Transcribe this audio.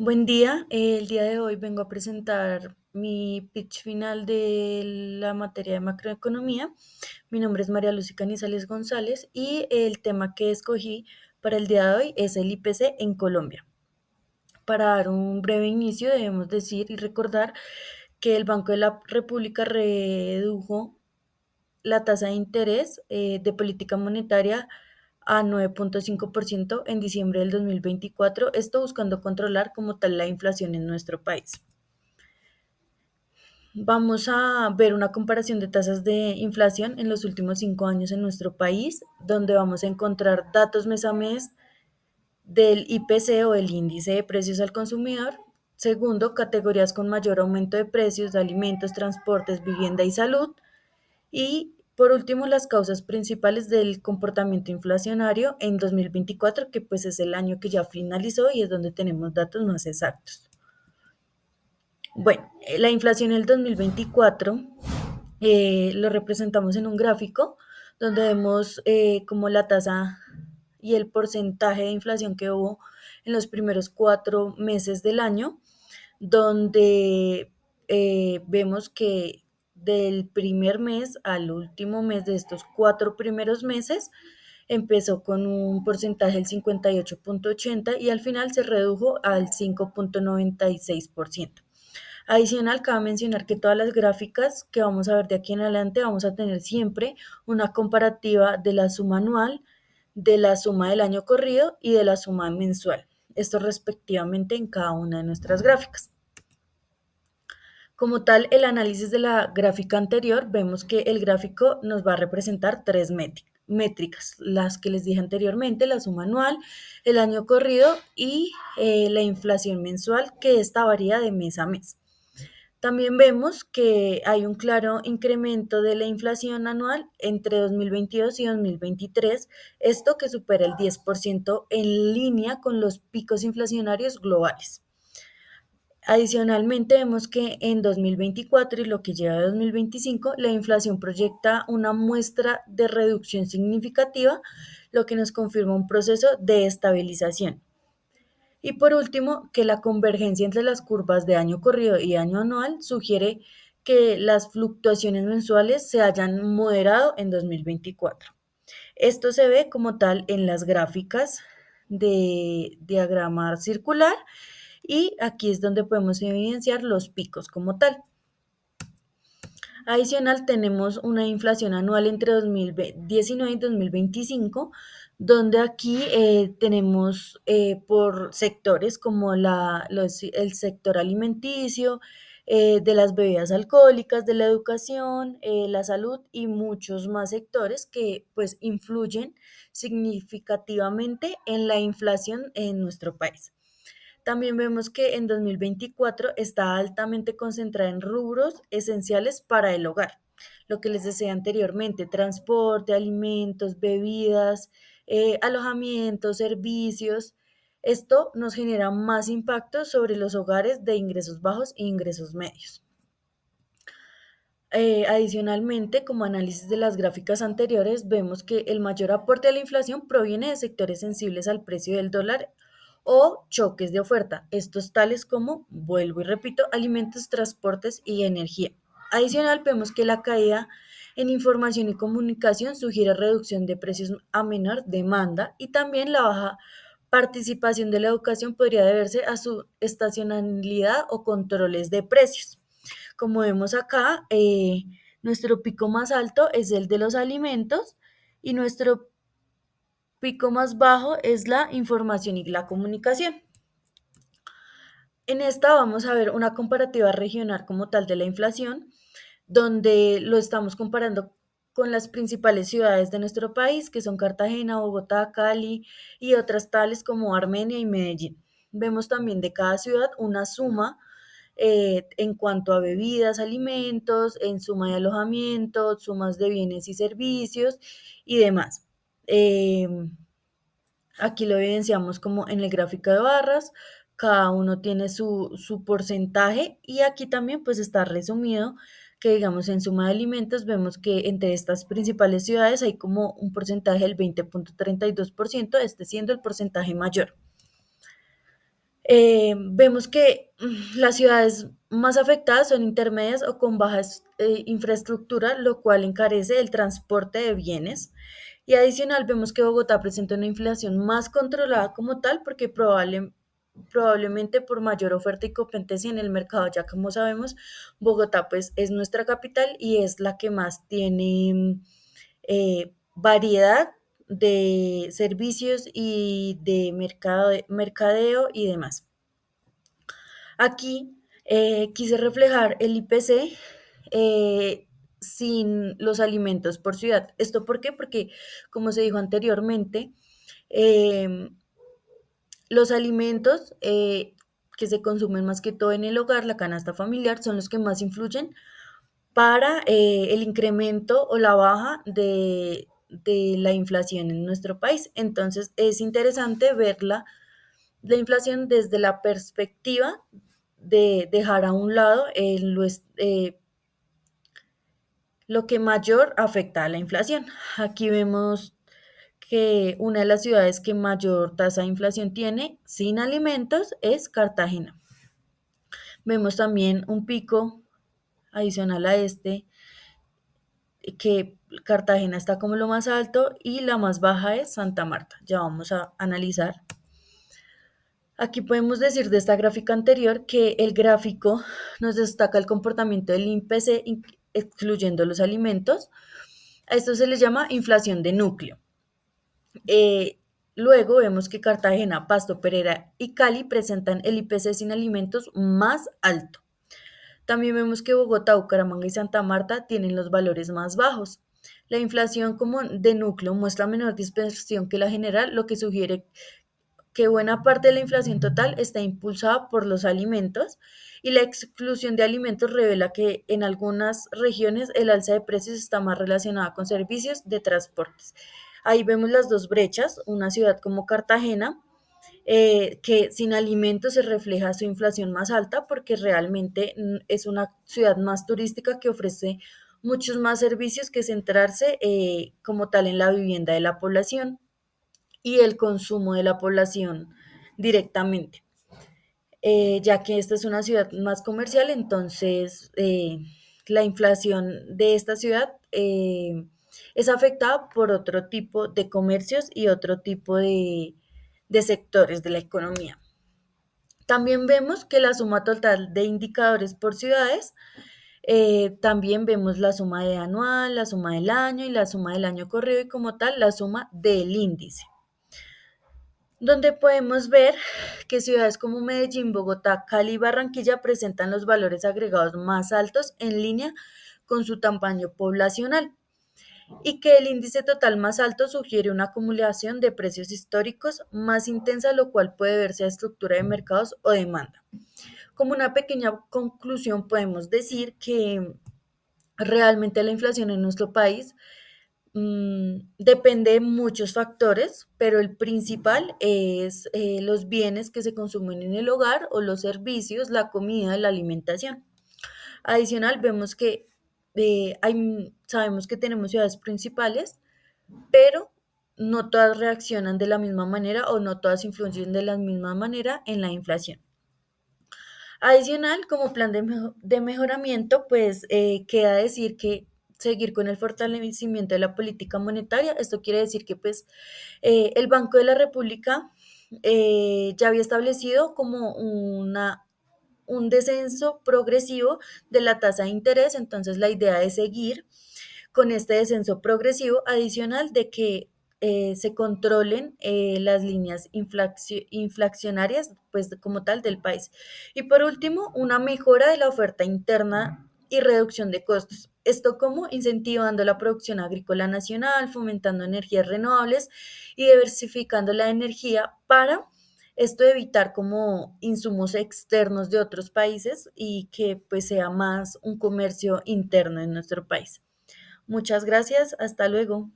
Buen día, el día de hoy vengo a presentar mi pitch final de la materia de macroeconomía. Mi nombre es María Lucy Canizales González y el tema que escogí para el día de hoy es el IPC en Colombia. Para dar un breve inicio debemos decir y recordar que el Banco de la República redujo la tasa de interés de política monetaria a 9,5% en diciembre del 2024, esto buscando controlar como tal la inflación en nuestro país. Vamos a ver una comparación de tasas de inflación en los últimos 5 años en nuestro país, donde vamos a encontrar datos mes a mes del IPC o el índice de precios al consumidor. Segundo, categorías con mayor aumento de precios de alimentos, transportes, vivienda y salud. Y por último, las causas principales del comportamiento inflacionario en 2024, que pues es el año que ya finalizó y es donde tenemos datos más exactos. Bueno, la inflación en el 2024 lo representamos en un gráfico donde vemos como la tasa y el porcentaje de inflación que hubo en los primeros 4 meses del año, donde vemos que del primer mes al último mes de estos 4 primeros meses empezó con un porcentaje del 58,80 y al final se redujo al 5,96%. Adicional, cabe mencionar que todas las gráficas que vamos a ver de aquí en adelante vamos a tener siempre una comparativa de la suma anual, de la suma del año corrido y de la suma mensual. Esto respectivamente en cada una de nuestras gráficas. Como tal, el análisis de la gráfica anterior, vemos que el gráfico nos va a representar tres métricas, las que les dije anteriormente, la suma anual, el año corrido y la inflación mensual, que esta varía de mes a mes. También vemos que hay un claro incremento de la inflación anual entre 2022 y 2023, esto que supera el 10% en línea con los picos inflacionarios globales. Adicionalmente, vemos que en 2024 y lo que lleva de 2025, la inflación proyecta una muestra de reducción significativa, lo que nos confirma un proceso de estabilización. Y por último, que la convergencia entre las curvas de año corrido y año anual sugiere que las fluctuaciones mensuales se hayan moderado en 2024. Esto se ve como tal en las gráficas de diagrama circular y aquí es donde podemos evidenciar los picos como tal. Adicional, tenemos una inflación anual entre 2019 y 2025, donde aquí tenemos por sectores como el sector alimenticio, de las bebidas alcohólicas, de la educación, la salud y muchos más sectores que pues influyen significativamente en la inflación en nuestro país. También vemos que en 2024 está altamente concentrada en rubros esenciales para el hogar. Lo que les decía anteriormente, transporte, alimentos, bebidas, alojamientos, servicios. Esto nos genera más impacto sobre los hogares de ingresos bajos e ingresos medios. Adicionalmente, como análisis de las gráficas anteriores, vemos que el mayor aporte a la inflación proviene de sectores sensibles al precio del dólar o choques de oferta, estos tales como, vuelvo y repito, alimentos, transportes y energía. Adicional, vemos que la caída en información y comunicación sugiere reducción de precios a menor demanda y también la baja participación de la educación podría deberse a su estacionalidad o controles de precios. Como vemos acá, nuestro pico más alto es el de los alimentos y nuestro pico más bajo es la información y la comunicación. En esta vamos a ver una comparativa regional como tal de la inflación, donde lo estamos comparando con las principales ciudades de nuestro país, que son Cartagena, Bogotá, Cali y otras tales como Armenia y Medellín. Vemos también de cada ciudad una suma en cuanto a bebidas, alimentos, en suma de alojamiento, sumas de bienes y servicios y demás. Eh, Aquí lo evidenciamos como en el gráfico de barras, cada uno tiene su porcentaje y aquí también pues está resumido que digamos en suma de alimentos vemos que entre estas principales ciudades hay como un porcentaje del 20,32%, este siendo el porcentaje mayor. Vemos que las ciudades más afectadas son intermedias o con baja infraestructura, lo cual encarece el transporte de bienes. Y adicional, vemos que Bogotá presenta una inflación más controlada como tal, porque probablemente por mayor oferta y competencia en el mercado, ya como sabemos, Bogotá pues es nuestra capital y es la que más tiene variedad de servicios y de mercadeo y demás. Aquí quise reflejar el IPC sin los alimentos por ciudad. ¿Esto por qué? Porque, como se dijo anteriormente, eh, los alimentos que se consumen más que todo en el hogar, la canasta familiar, son los que más influyen para el incremento o la baja de la inflación en nuestro país. Entonces, es interesante verla la inflación desde la perspectiva de dejar a un lado lo que mayor afecta a la inflación. Aquí vemos que una de las ciudades que mayor tasa de inflación tiene sin alimentos es Cartagena. Vemos también un pico adicional a este, que Cartagena está como lo más alto y la más baja es Santa Marta. Ya vamos a analizar. Aquí podemos decir de esta gráfica anterior que el gráfico nos destaca el comportamiento del IPC, excluyendo los alimentos. A esto se le llama inflación de núcleo. Eh, Luego vemos que Cartagena, Pasto, Pereira y Cali presentan el IPC sin alimentos más alto. También vemos que Bogotá, Bucaramanga y Santa Marta tienen los valores más bajos. La inflación como de núcleo muestra menor dispersión que la general, lo que sugiere que buena parte de la inflación total está impulsada por los alimentos y la exclusión de alimentos revela que en algunas regiones el alza de precios está más relacionada con servicios de transportes. Ahí vemos las dos brechas, una ciudad como Cartagena, que sin alimentos se refleja su inflación más alta porque realmente es una ciudad más turística que ofrece muchos más servicios que centrarse como tal en la vivienda de la población y el consumo de la población directamente. Ya que esta es una ciudad más comercial, entonces la inflación de esta ciudad es afectada por otro tipo de comercios y otro tipo de sectores de la economía. También vemos que la suma total de indicadores por ciudades, también vemos la suma de anual, la suma del año y la suma del año corrido y como tal la suma del índice, donde podemos ver que ciudades como Medellín, Bogotá, Cali y Barranquilla presentan los valores agregados más altos en línea con su tamaño poblacional y que el índice total más alto sugiere una acumulación de precios históricos más intensa, lo cual puede verse a estructura de mercados o demanda. Como una pequeña conclusión podemos decir que realmente la inflación en nuestro país depende de muchos factores, pero el principal es los bienes que se consumen en el hogar o los servicios, la comida, la alimentación. Adicional, vemos que sabemos que tenemos ciudades principales, pero no todas reaccionan de la misma manera o no todas influyen de la misma manera en la inflación. Adicional, como plan de mejoramiento, pues queda decir que seguir con el fortalecimiento de la política monetaria. Esto quiere decir que pues el Banco de la República ya había establecido como un descenso progresivo de la tasa de interés, entonces la idea es seguir con este descenso progresivo adicional de que se controlen las líneas inflacionarias, pues como tal del país. Y por último, una mejora de la oferta interna y reducción de costos. Esto como incentivando la producción agrícola nacional, fomentando energías renovables y diversificando la energía para esto evitar como insumos externos de otros países y que pues sea más un comercio interno en nuestro país. Muchas gracias, hasta luego.